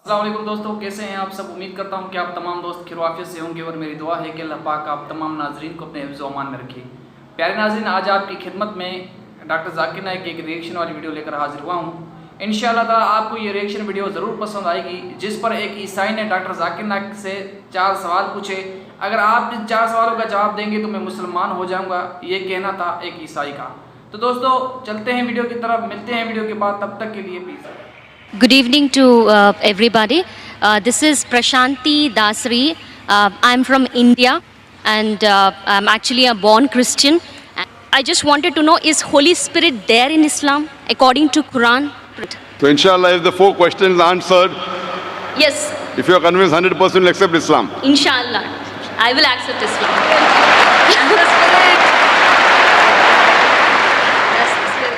السلام علیکم دوستوں، کیسے ہیں آپ سب؟ امید کرتا ہوں کہ آپ تمام دوست خیریت سے ہوں گے اور میری دعا ہے کہ اللہ پاک آپ تمام ناظرین کو اپنے حفظ و امان میں رکھے۔ پیارے ناظرین، آج آپ کی خدمت میں ڈاکٹر ذاکر نائک کی ایک ریئیکشن والی ویڈیو لے کر حاضر ہوا ہوں۔ انشاءاللہ تعالیٰ آپ کو یہ ریئیکشن ویڈیو ضرور پسند آئے گی، جس پر ایک عیسائی نے ڈاکٹر ذاکر نائک سے 4 سوال پوچھے۔ اگر آپ ان 4 سوالوں کا جواب دیں گے تو میں مسلمان ہو جاؤں گا، یہ کہنا تھا ایک عیسائی کا۔ تو دوستو چلتے ہیں ویڈیو کی طرف، ملتے ہیں ویڈیو کے بعد، تب تک کے لیے please. Good evening to everybody. This is Prashanti Dasri. I'm from India and I'm actually a born Christian. I just wanted to know, is Holy Spirit there in Islam according to Quran? So inshallah, if the 4 questions answered, Yes, if you are convinced 100% will accept Islam. inshallah, I will accept Islam.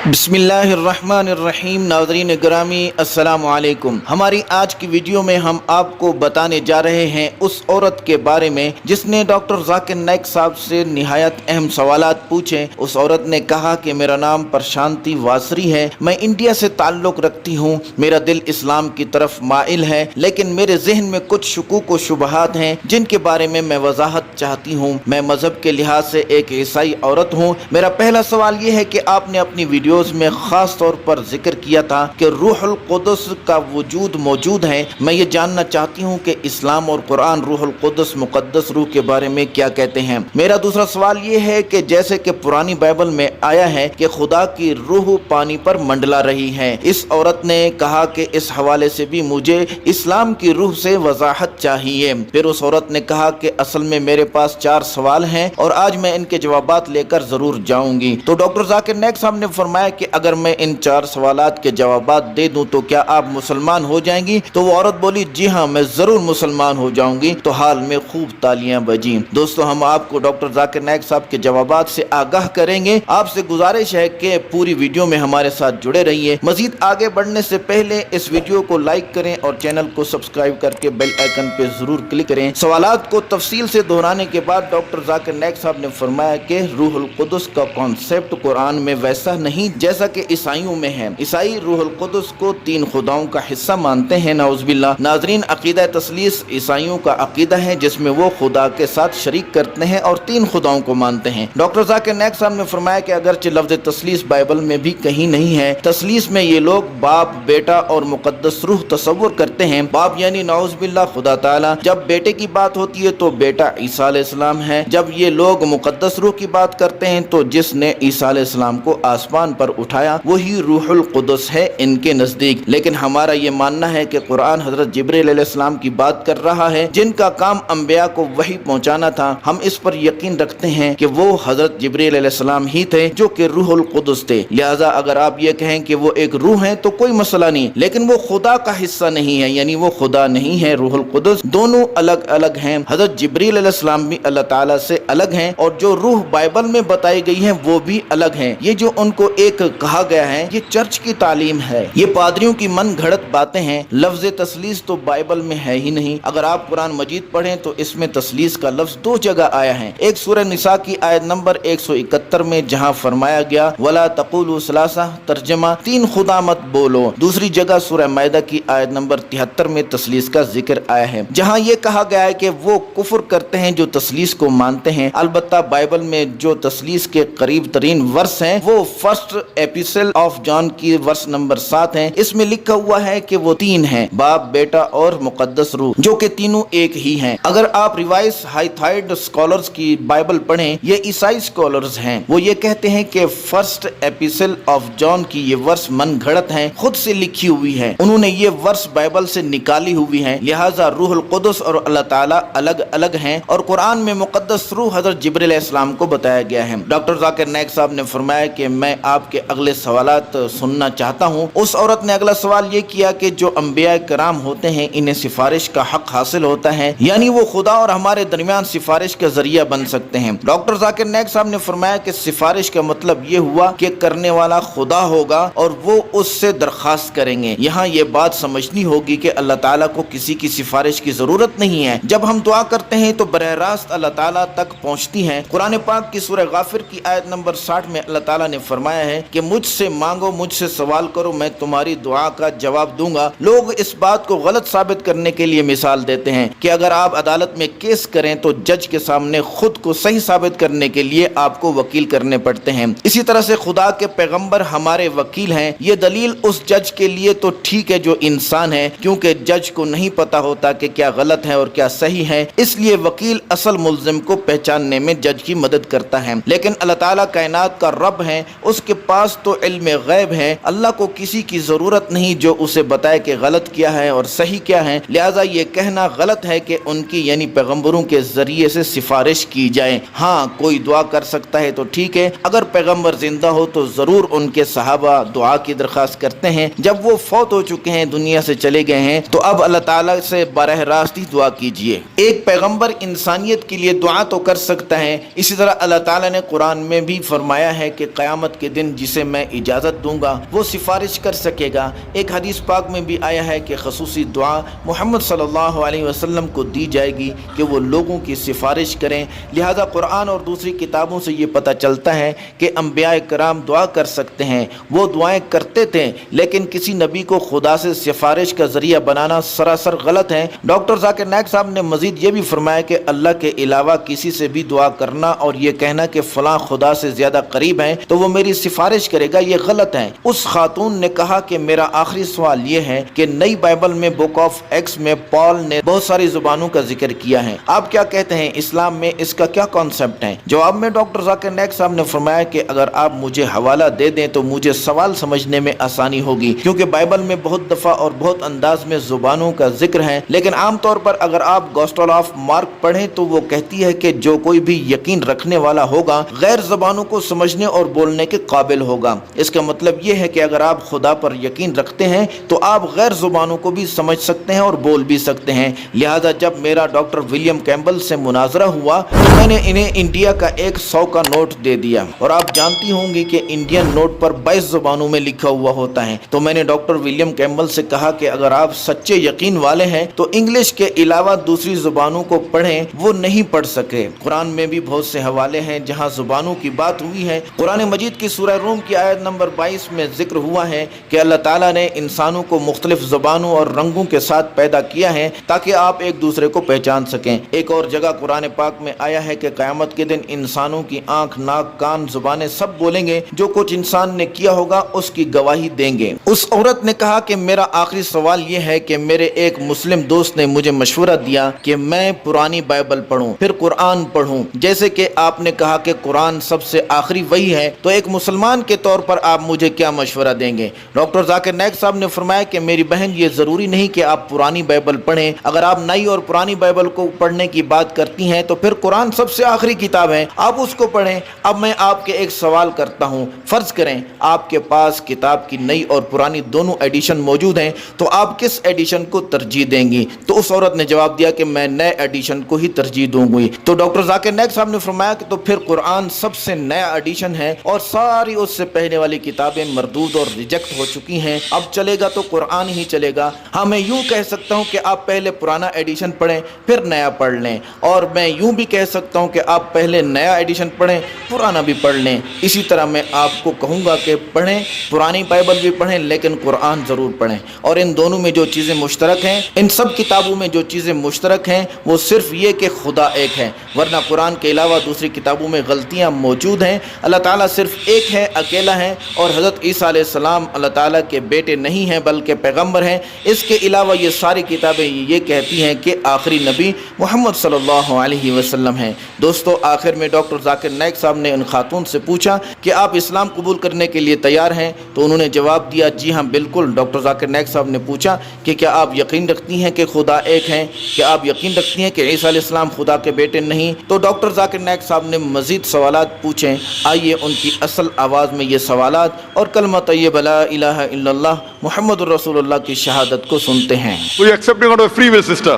بسم اللہ الرحمن الرحیم۔ ناظرین گرامی السلام علیکم۔ ہماری آج کی ویڈیو میں ہم آپ کو بتانے جا رہے ہیں اس عورت کے بارے میں جس نے ڈاکٹر ذاکر نائک صاحب سے نہایت اہم سوالات پوچھے۔ اس عورت نے کہا کہ میرا نام پرشانتی واسری ہے، میں انڈیا سے تعلق رکھتی ہوں، میرا دل اسلام کی طرف مائل ہے، لیکن میرے ذہن میں کچھ شکوک و شبہات ہیں جن کے بارے میں وضاحت چاہتی ہوں۔ میں مذہب کے لحاظ سے ایک عیسائی عورت ہوں۔ میرا پہلا سوال یہ ہے کہ آپ نے اپنی ویڈیوز میں خاص طور پر ذکر کیا تھا کہ روح القدس کا وجود موجود ہے۔ میں یہ جاننا چاہتی ہوں کہ اسلام اور قرآن روح القدس مقدس روح کے بارے میں کیا کہتے ہیں۔ میرا دوسرا سوال یہ ہے کہ جیسے کہ پرانی بائبل میں آیا ہے کہ خدا کی روح پانی پر منڈلا رہی ہے، اس عورت نے کہا کہ اس حوالے سے بھی مجھے اسلام کی روح سے وضاحت چاہیے۔ پھر اس عورت نے کہا کہ اصل میں میرے پاس 4 سوال ہیں اور آج میں ان کے جوابات لے کر ضرور جاؤں گی۔ تو ڈاکٹر ذاکر نائک صاحب نے فرمایا کہ اگر میں ان 4 سوالات کے جوابات دے دوں تو کیا آپ مسلمان ہو جائیں گی؟ تو وہ عورت بولی جی ہاں، میں ضرور مسلمان ہو جاؤں گی۔ تو حال میں خوب تالیاں بجیں۔ دوستو ہم آپ کو ڈاکٹر ذاکر نائک صاحب کے جوابات سے آگاہ کریں گے۔ آپ سے گزارش ہے کہ پوری ویڈیو میں ہمارے ساتھ جڑے رہیے۔ مزید آگے بڑھنے سے پہلے اس ویڈیو کو لائک کریں اور چینل کو سبسکرائب کر کے بیل آئیکن پہ ضرور کلک کریں۔ سوالات کو تفصیل سے دہرانے کے بعد ڈاکٹر ذاکر نائک صاحب نے فرمایا کہ روح القدس کا کانسیپٹ قرآن میں ویسا نہیں جیسا کہ عیسائیوں میں ہے۔ عیسائی روح القدس کو 3 خداؤں کا حصہ مانتے ہیں، نعوذ باللہ۔ ناظرین، عقیدہ تثلیث عیسائیوں کا عقیدہ ہے جس میں وہ خدا کے ساتھ شریک کرتے ہیں اور 3 خداؤں کو مانتے ہیں۔ ڈاکٹر ذاکر نائک صاحب نے فرمایا کہ اگرچہ لفظ تثلیث بائبل میں بھی کہیں نہیں ہے، تثلیث میں یہ لوگ باپ، بیٹا اور مقدس روح تصور کرتے ہیں۔ باپ یعنی نعوذ باللہ خدا تعالی، جب بیٹے کی بات ہوتی ہے تو بیٹا عیسیٰ علیہ السلام ہے۔ جب یہ لوگ مقدس روح کی بات کرتے ہیں تو جس نے عیسیٰ علیہ السلام کو آسمان پر اٹھایا وہی روح القدس ہے ان کے نزدیک۔ لیکن ہمارا یہ ماننا ہے کہ قرآن حضرت جبرائیل علیہ السلام کی بات کر رہا ہے جن کا کام انبیاء کو وحی پہنچانا تھا۔ ہم اس پر یقین رکھتے ہیں کہ وہ حضرت جبرائیل علیہ السلام ہی تھے جو کہ روح القدس تھے۔ لہٰذا اگر آپ یہ کہیں کہ وہ ایک روح ہیں تو کوئی مسئلہ نہیں، لیکن وہ خدا کا حصہ نہیں ہے، یعنی وہ خدا نہیں ہے۔ روح القدس دونوں الگ الگ ہیں۔ حضرت جبرائیل علیہ السلام بھی اللہ تعالیٰ سے الگ ہیں اور جو روح بائبل میں بتائی گئی ہیں وہ بھی الگ ہیں۔ یہ جو ان کو ایک کہا گیا ہے یہ چرچ کی تعلیم ہے، یہ پادریوں کی من گھڑت باتیں ہیں۔ لفظ تثلیث تو بائبل میں ہے ہی نہیں۔ اگر آپ قرآن مجید پڑھیں تو اس میں تثلیث کا لفظ 2 جگہ آیا ہے۔ ایک سورہ نساء کی آیت نمبر 171 میں جہاں فرمایا گیا وَلَا تَقُولُوا ثَلَاثَةٌ، ترجمہ 3 خدا مت بولو۔ دوسری جگہ سورہ مائدہ کی آیت نمبر 73 میں تثلیث کا ذکر آیا ہے جہاں یہ کہا گیا ہے کہ وہ کفر کرتے ہیں جو تثلیث کو مانتے ہیں۔ البتہ بائبل میں جو تثلیث کے قریب ترین ورس ہیں وہ فرسٹ ایپیسل آف جان کی ورس نمبر 7 ہیں۔ اس میں لکھا ہوا ہے کہ وہ 3 ہیں، باپ، بیٹا اور مقدس روح، جو کہ تینوں ایک ہی ہیں۔ اگر آپ ریوائز ہائتھائڈ سکولرز کی بائبل پڑھیں، یہ عیسائی سکولرز ہیں، وہ یہ کہتے ہیں کہ فرسٹ ایپیسل آف جان کی یہ ورس من گھڑت ہیں، خود سے لکھی ہوئی ہے، انہوں نے یہ ورس بائبل سے نکالی ہوئی ہیں۔ لہٰذا روح القدس اور اللہ تعالیٰ الگ الگ ہیں اور قرآن میں مقدس روح حضرت جبرائیل علیہ السلام کو بتایا گیا ہے۔ ڈاکٹر ذاکر نائک صاحب نے فرمایا کہ میں آپ کے اگلے سوالات سننا چاہتا ہوں۔ اس عورت نے اگلا سوال یہ کیا کہ جو انبیاء کرام ہوتے ہیں انہیں سفارش کا حق حاصل ہوتا ہے، یعنی وہ خدا اور ہمارے درمیان سفارش کا ذریعہ بن سکتے ہیں۔ ڈاکٹر ذاکر نائک صاحب نے فرمایا کہ سفارش کا مطلب یہ ہوا کہ کرنے والا خدا ہوگا اور وہ اس سے درخواست کریں گے۔ یہاں یہ بات سمجھنی ہوگی کہ اللہ تعالیٰ کو کسی کی سفارش کی ضرورت نہیں ہے۔ جب ہم دعا کرتے ہیں تو براہ راست اللہ تعالیٰ تک تک پہنچتی ہیں۔ قرآن پاک کی سورہ غافر کی آیت نمبر 60 میں اللہ تعالیٰ نے فرمایا ہے کہ مجھ سے مانگو، مجھ سے سوال کرو، میں تمہاری دعا کا جواب دوں گا۔ لوگ اس بات کو غلط ثابت کرنے کے لیے مثال دیتے ہیں کہ اگر آپ عدالت میں کیس کریں تو جج کے سامنے خود کو صحیح ثابت کرنے کے لیے آپ کو وکیل کرنے پڑتے ہیں۔ اسی طرح سے خدا کے پیغمبر ہمارے وکیل ہیں۔ یہ دلیل اس جج کے لیے تو ٹھیک ہے جو انسان ہے، کیونکہ جج کو نہیں پتا ہوتا کہ کیا غلط ہے اور کیا صحیح ہے، اس لیے وکیل اصل ملزم کو پہچاننے میں جج کی مدد کرتا ہے۔ لیکن اللہ تعالیٰ کائنات کا رب ہے، اس کے پاس تو علم غیب ہے، اللہ کو کسی کی ضرورت نہیں جو اسے بتائے کہ غلط کیا ہے اور صحیح کیا ہے، لہذا یہ کہنا غلط ہے کہ ان کی یعنی پیغمبروں کے ذریعے سے سفارش کی جائے۔ ہاں کوئی دعا کر سکتا ہے تو ٹھیک ہے، اگر پیغمبر زندہ ہو تو ضرور ان کے صحابہ دعا کی درخواست کرتے ہیں، جب وہ فوت ہو چکے ہیں، دنیا سے چلے گئے ہیں، تو اب اللہ تعالیٰ سے براہ راست ہی دعا کیجئے۔ ایک پیغمبر انسانیت کے لیے دعا تو کر سکتا ہے، اسی طرح اللہ تعالیٰ نے قرآن میں بھی فرمایا ہے کہ قیامت کے دن جسے میں اجازت دوں گا وہ سفارش کر سکے گا۔ ایک حدیث پاک میں بھی آیا ہے کہ خصوصی دعا محمد صلی اللہ علیہ وسلم کو دی جائے گی کہ وہ لوگوں کی سفارش کریں۔ لہذا قرآن اور دوسری کتابوں سے یہ پتہ چلتا ہے کہ انبیاء کرام دعا کر سکتے ہیں، وہ دعائیں کرتے تھے، لیکن کسی نبی کو خدا سے سفارش کا ذریعہ بنانا سراسر غلط ہے۔ ڈاکٹر ذاکر نائک صاحب نے مزید یہ بھی فرمایا کہ اللہ کے علاوہ کسی سے بھی دعا کرنا اور یہ کہنا کہ فلاں خدا سے زیادہ قریب ہیں تو وہ میری سفارش کرے گا، یہ غلط ہے۔ اس خاتون نے کہا کہ میرا آخری سوال یہ ہے کہ نئی بائبل میں بک آف ایکس میں پال نے بہت ساری زبانوں کا ذکر کیا ہے، آپ کیا کہتے ہیں، اسلام میں اس کا کیا کانسیپٹ ہے؟ جواب میں ڈاکٹر ذاکر نائک صاحب نے فرمایا کہ اگر آپ مجھے حوالہ دے دیں تو مجھے سوال سمجھنے میں آسانی ہوگی، کیونکہ بائبل میں بہت دفعہ اور بہت انداز میں زبانوں کا ذکر ہے، لیکن عام طور پر اگر آپ گوسپل آف مارک پڑھیں تو وہ کہتی ہے کہ جو کوئی بھی یقین رکھنے والا ہوگا غیر زبانوں کو سمجھنے اور بولنے کے قابل ہوگا۔ اس کا مطلب یہ ہے کہ اگر آپ خدا پر یقین رکھتے ہیں تو آپ غیر زبانوں کو بھی سمجھ سکتے ہیں اور بول بھی سکتے ہیں۔ لہذا جب میرا ڈاکٹر ولیم کیمبل سے مناظرہ ہوا تو میں نے انہیں انڈیا کا ایک 100 کا نوٹ دے دیا، اور آپ جانتی ہوں گی کہ انڈین نوٹ پر 22 زبانوں میں لکھا ہوا ہوتا ہے۔ تو میں نے ڈاکٹر ولیم کیمبل سے کہا کہ اگر آپ سچے یقین والے ہیں تو انگلش کے علاوہ دوسری زبانوں کو پڑھیں، وہ نہیں پڑھ سکے۔ قرآن میں بھی بہت سے حوالے ہیں جہاں زبانوں کی بات ہوئی ہے۔ قرآن مجید کی سورہ روم کی آیت نمبر 22 میں ذکر ہوا ہے کہ اللہ تعالیٰ نے انسانوں کو مختلف زبانوں اور رنگوں کے ساتھ پیدا کیا ہے تاکہ آپ ایک دوسرے کو پہچان سکیں۔ ایک اور جگہ قرآن پاک میں آیا ہے کہ قیامت کے دن انسانوں کی آنکھ، ناک، کان، زبانیں سب بولیں گے، جو کچھ انسان نے کیا ہوگا اس کی گواہی دیں گے۔ اس عورت نے کہا کہ میرا آخری سوال یہ ہے کہ میرے ایک مسلم دوست نے مجھے مشورہ دیا کہ میں پرانی بائبل پڑھوں پھر قرآن پڑھوں، جیسے کہ آپ نے کہا کہ قرآن سب سے آخری وحی ہے، تو ایک مسلمان کے طور پر آپ مجھے کیا مشورہ دیں گے؟ ڈاکٹر ذاکر نائک صاحب نے فرمایا کہ میری بہن یہ ضروری نہیں کہ آپ پرانی بائبل پڑھیں، اگر آپ نئی اور پرانی بائبل کو پڑھنے کی بات کرتی ہیں تو پھر قرآن سب سے آخری کتاب ہے، آپ اس کو پڑھیں۔ اب میں آپ کے ایک سوال کرتا ہوں، فرض کریں آپ کے پاس کتاب کی نئی اور پرانی دونوں ایڈیشن موجود ہیں، تو آپ کس ایڈیشن کو ترجیح دیں گی؟ تو اس عورت نے جواب دیا کہ میں نئے ایڈیشن کو ہی ترجیح دوں گی۔ تو ڈاکٹر ذاکر نائک صاحب نے فرمایا کہ تو پھر قرآن سب سے نیا ایڈیشن ہے اور ساری اس سے پہلے والی کتابیں مردود اور ریجیکٹ ہو چکی ہیں، اب چلے گا تو قرآن ہی چلے گا۔ ہاں میں یوں کہہ سکتا ہوں کہ آپ پہلے پرانا ایڈیشن پڑھیں پھر نیا پڑھ لیں، اور میں یوں بھی کہہ سکتا ہوں کہ آپ پہلے نیا ایڈیشن پڑھیں پرانا بھی پڑھ لیں۔ اسی طرح میں آپ کو کہوں گا کہ پڑھیں، پرانی بائبل بھی پڑھیں لیکن قرآن ضرور پڑھیں، اور ان دونوں میں جو چیزیں مشترک ہیں، ان سب کتابوں میں جو چیزیں مشترک ہیں وہ صرف یہ کہ خدا ایک ہے، ورنہ قرآن کے علاوہ دوسری کتابوں میں غلطیاں موجود ہیں۔ اللہ تعالیٰ صرف ایک ہے، اکیلا ہے، اور حضرت عیسیٰ علیہ السلام اللہ تعالیٰ کے بیٹے نہیں ہیں بلکہ پیغمبر ہیں۔ اس کے علاوہ یہ ساری کتابیں یہ کہتی ہیں کہ آخری نبی محمد صلی اللہ علیہ وسلم ہیں۔ دوستو، آخر میں ڈاکٹر ذاکر نائک صاحب نے ان خاتون سے پوچھا کہ آپ اسلام قبول کرنے کے لیے تیار ہیں؟ تو انہوں نے جواب دیا جی ہاں بالکل۔ ڈاکٹر ذاکر نائک صاحب نے پوچھا کہ کیا آپ یقین رکھتی ہیں کہ خدا ایک ہے؟ کیا آپ یقین رکھتی ہیں کہ عیسیٰ علیہ السلام خدا کے بیٹے نہیں؟ تو ڈاکٹر ذاکر نائک صاحب نے مزید سوالات پوچھیں۔ آئیے ان کی اصل آواز میں یہ سوالات اور کلمہ طیبہ لا الہ الا اللہ محمد الرسول اللہ کی شہادت کو سنتے ہیں۔ So you're accepting out of free will, sister?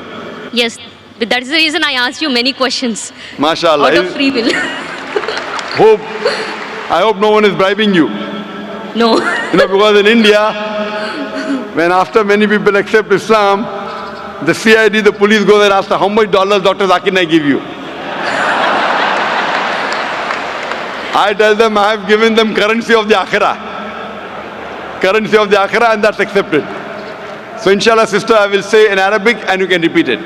Yes, but that is the reason I asked you many questions. MashaAllah. Out of free will. I hope no one is bribing you. No. You know, because in India, when after many people accept Islam, the CID, the police go there and ask how much dollars Dr. Zakir Naik give you. I tell them I have given them currency of the akhirah. Currency of the akhirah, and that's accepted. So inshallah sister, I will say in Arabic and you can repeat it.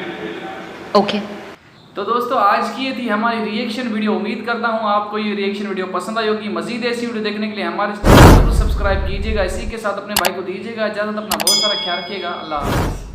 Okay. تو دوستو آج کی یہ تھی ہماری reaction video. امید کرتا ہوں آپ کو یہ ریئیکشن ویڈیو پسند آئی ہوگی. مزید ایسی ویڈیو دیکھنے کے لیے ہمارے چینل کو ضرور سبسکرائب کیجیے گا. اسی کے ساتھ اپنے بھائی کو دیجیے گا اجازت. اپنا بہت سارا خیال رکھیے گا. اللہ حافظ.